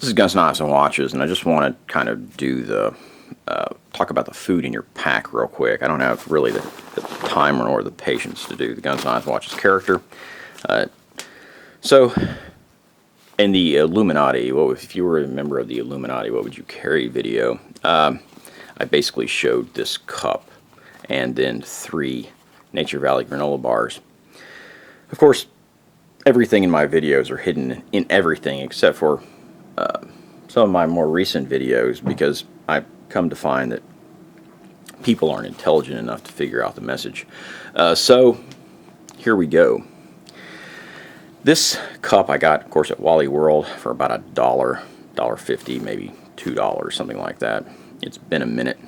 This is Guns, Knives, and Watches, and I just want to kind of do the talk about the food in your pack real quick. I don't have really the time or the patience to do the Guns, Knives, and Watches character. So, in the Illuminati, well, if you were a member of the Illuminati, what would you carry video? I basically showed this cup and then 3 Nature Valley granola bars. Of course, everything in my videos are hidden in everything except for some of my more recent videos, because I've come to find that people aren't intelligent enough to figure out the message. So here we go. This cup I got, of course, at Wally World for about $1.50, maybe $2, something like that. It's been a minute.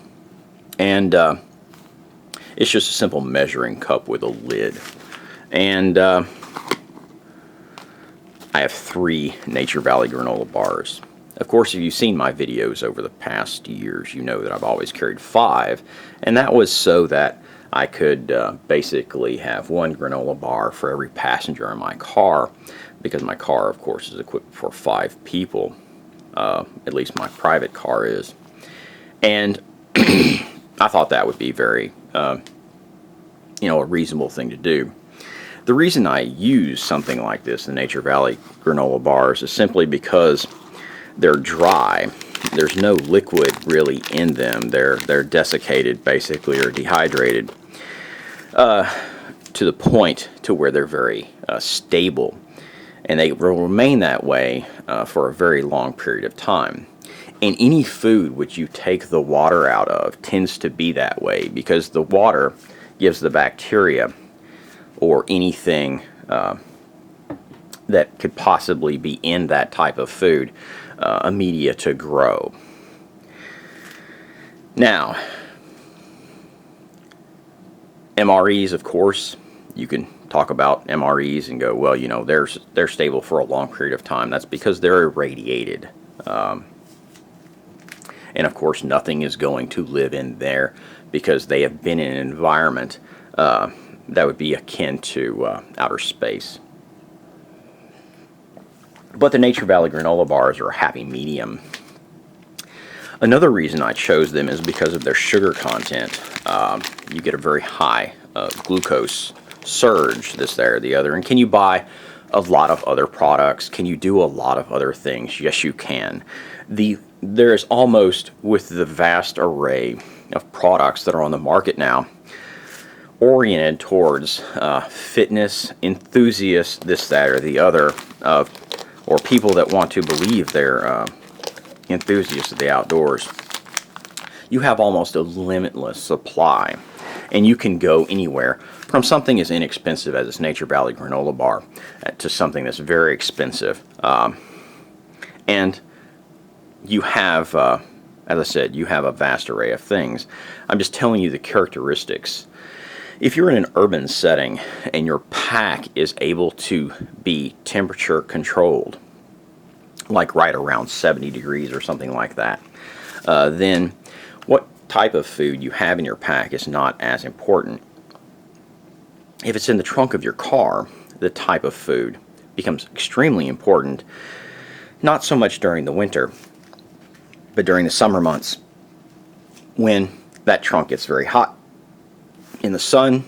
And it's just a simple measuring cup with a lid. And I have 3 Nature Valley granola bars. Of course, if you've seen my videos over the past years, you know that I've always carried 5, and that was so that I could basically have 1 granola bar for every passenger in my car, because my car, of course, is equipped for 5 people. At least my private car is. And I thought that would be very, a reasonable thing to do. The reason I use something like this, the Nature Valley granola bars, is simply because they're dry. There's no liquid really in them. They're desiccated, basically, or dehydrated to the point to where they're very stable, and they will remain that way for a very long period of time. And any food which you take the water out of tends to be that way, because the water gives the bacteria or anything that could possibly be in that type of food a media to grow. Now, MREs, of course, you can talk about MREs and go, well, they're stable for a long period of time. That's because they're irradiated. And of course, nothing is going to live in there because they have been in an environment that would be akin to outer space. But the Nature Valley granola bars are a happy medium. Another reason I chose them is because of their sugar content. You get a very high glucose surge, this, there, or the other. And can you buy a lot of other products? Can you do a lot of other things? Yes, you can. There is almost, with the vast array of products that are on the market now, oriented towards fitness enthusiasts, this, that, or the other, or people that want to believe they're enthusiasts of the outdoors. You have almost a limitless supply, and you can go anywhere from something as inexpensive as this Nature Valley granola bar to something that's very expensive. And you have, as I said, you have a vast array of things. I'm just telling you the characteristics. If you're in an urban setting and your pack is able to be temperature controlled, like right around 70 degrees or something like that, then what type of food you have in your pack is not as important. If it's in the trunk of your car, the type of food becomes extremely important, not so much during the winter, but during the summer months, when that trunk gets very hot. In the sun,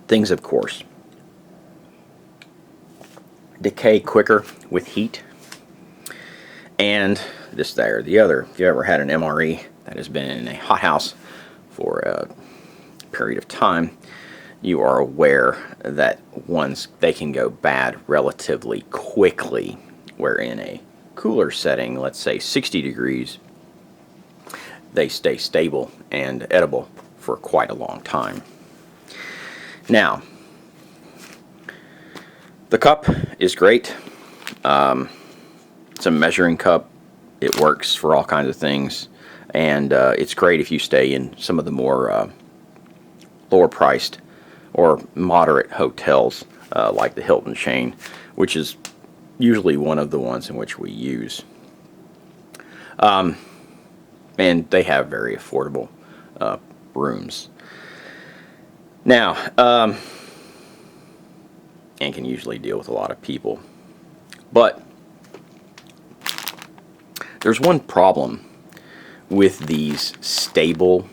things, of course, decay quicker with heat, and this, that, or the other. If you ever had an MRE that has been in a hothouse for a period of time, you are aware that they can go bad relatively quickly, where in a cooler setting, let's say 60 degrees, they stay stable and edible for quite a long time. Now, the cup is great. It's a measuring cup. It works for all kinds of things, and it's great if you stay in some of the more lower priced or moderate hotels like the Hilton chain, which is usually one of the ones in which we use. And they have very affordable rooms. Now, and can usually deal with a lot of people. But There's one problem with these stable,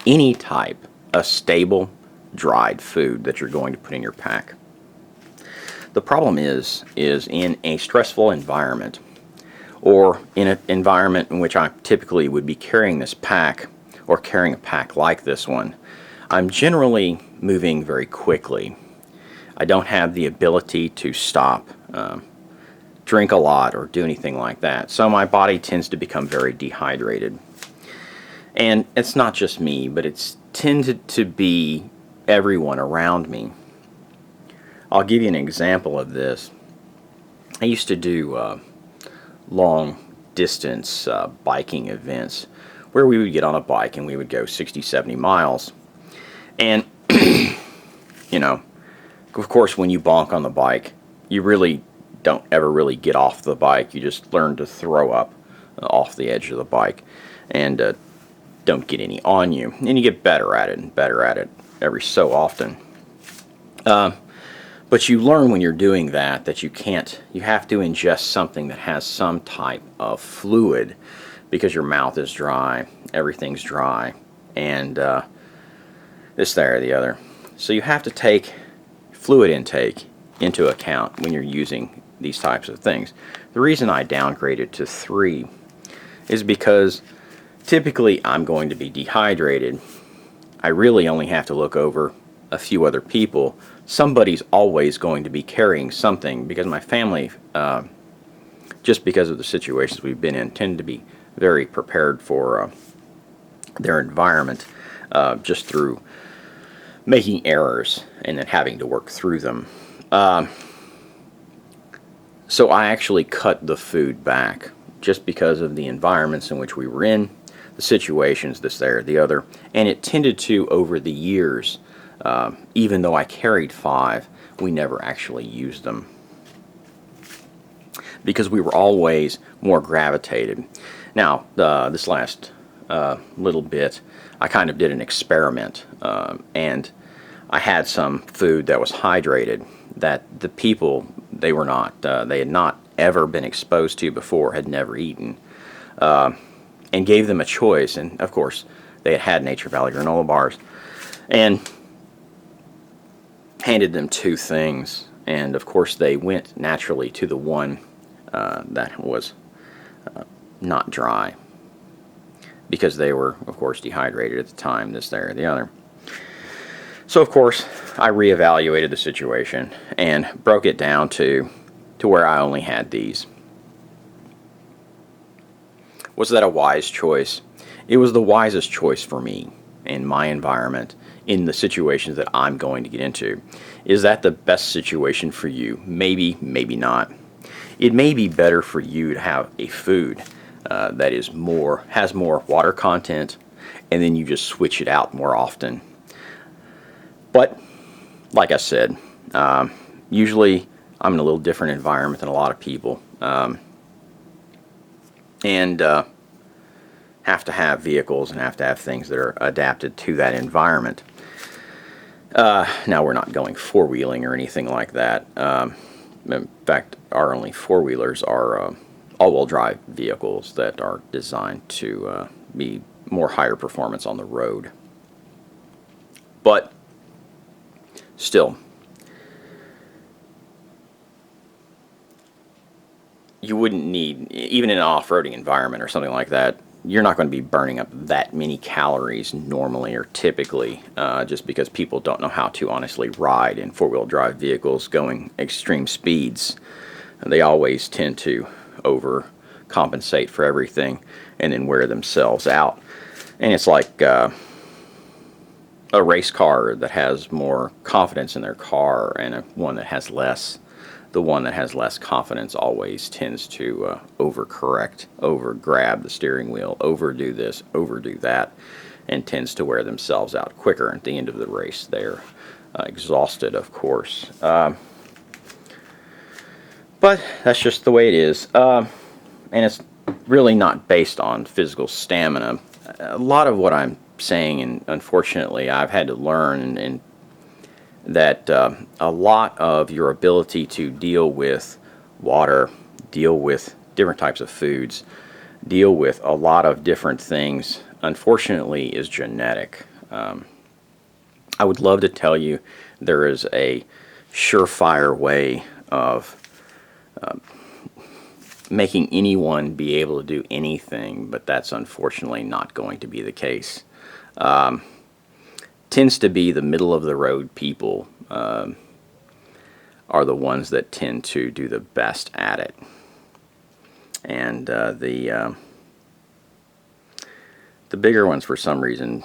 any type of stable dried food that you're going to put in your pack. The problem is in a stressful environment, or in an environment in which I typically would be carrying this pack, or carrying a pack like this one, I'm generally moving very quickly. I don't have the ability to stop, drink a lot, or do anything like that. So my body tends to become very dehydrated. And it's not just me, but it's tended to be everyone around me. I'll give you an example of this. I used to do long distance biking events where we would get on a bike and we would go 60, 70 miles. And, you know, of course, when you bonk on the bike, you really don't ever really get off the bike. You just learn to throw up off the edge of the bike and don't get any on you. And you get better at it and better at it every so often. But you learn when you're doing that you have to ingest something that has some type of fluid, because your mouth is dry, everything's dry, and this, that, or the other. So you have to take fluid intake into account when you're using these types of things. The reason I downgraded to 3 is because typically I'm going to be dehydrated. I really only have to look over a few other people. Somebody's always going to be carrying something, because my family, just because of the situations we've been in, tend to be very prepared for their environment, just through making errors and then having to work through them. So I actually cut the food back just because of the environments in which we were in, the situations, this, there, the other, and it tended to, over the years, even though I carried 5, we never actually used them, because we were always more gravitated. Now, this last little bit, I kind of did an experiment, and I had some food that was hydrated that the people, they had not ever been exposed to before, had never eaten, and gave them a choice. And of course, they had had Nature Valley granola bars, and handed them 2 things, and of course they went naturally to the one that was not dry, because they were, of course, dehydrated at the time, this, there, or the other. So of course I reevaluated the situation and broke it down to where I only had these. Was that a wise choice? It was the wisest choice for me in my environment, in the situations that I'm going to get into. Is that the best situation for you? Maybe, maybe not. It may be better for you to have a food that has more water content, and then you just switch it out more often. But like I said, usually I'm in a little different environment than a lot of people, and have to have vehicles and have to have things that are adapted to that environment. Now, we're not going four-wheeling or anything like that. In fact, our only four-wheelers are all-wheel drive vehicles that are designed to be more higher performance on the road. But still, you wouldn't need, even in an off-roading environment or something like that, you're not going to be burning up that many calories normally or typically, just because people don't know how to honestly ride in four-wheel drive vehicles going extreme speeds. They always tend to overcompensate for everything and then wear themselves out. And it's like a race car that has more confidence in their car and one that has less. The one that has less confidence always tends to overcorrect, overgrab the steering wheel, overdo this, overdo that, and tends to wear themselves out quicker. At the end of the race, they're exhausted, of course. But that's just the way it is. And it's really not based on physical stamina. A lot of what I'm saying, and unfortunately I've had to learn, and that a lot of your ability to deal with water, deal with different types of foods, deal with a lot of different things, unfortunately, is genetic. I would love to tell you there is a surefire way of making anyone be able to do anything, but that's unfortunately not going to be the case. Tends to be the middle of the road people are the ones that tend to do the best at it. And the bigger ones, for some reason,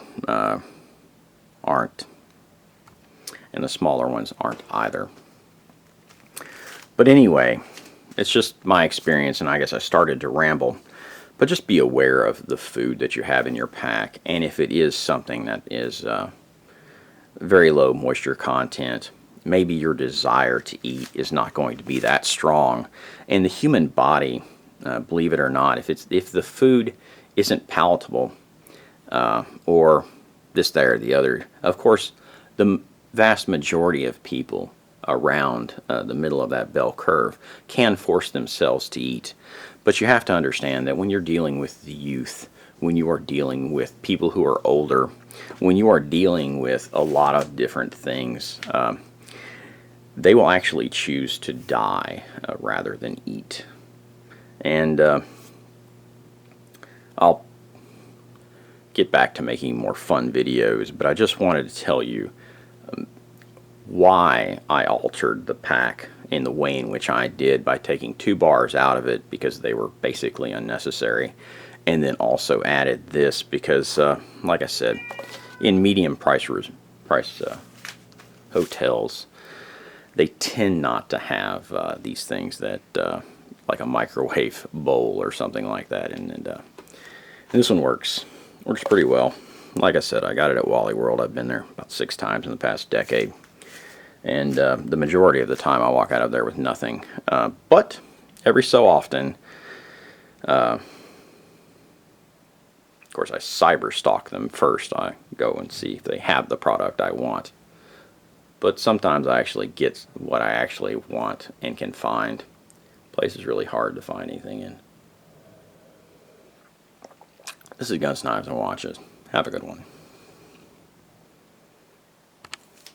aren't. And the smaller ones aren't either. But anyway, it's just my experience, and I guess I started to ramble. But just be aware of the food that you have in your pack, and if it is something that is very low moisture content, maybe your desire to eat is not going to be that strong. And the human body, believe it or not, if the food isn't palatable, or this, that, or the other, of course, the vast majority of people around the middle of that bell curve can force themselves to eat. But you have to understand that when you're dealing with the youth, when you are dealing with people who are older, when you are dealing with a lot of different things, they will actually choose to die rather than eat. And I'll get back to making more fun videos, but I just wanted to tell you why I altered the pack in the way in which I did by taking 2 bars out of it because they were basically unnecessary, and then also added this because, like I said, in medium price hotels, they tend not to have these things that like a microwave bowl or something like that, and this one works pretty well. Like I said, I got it at Wally World. I've been there about 6 times in the past decade, and the majority of the time I walk out of there with nothing. But every so often, of course, I cyber stalk them first. I go and see if they have the product I want. But sometimes I actually get what I actually want and can find. Place is really hard to find anything in. This is Guns, Knives, and Watches. Have a good one.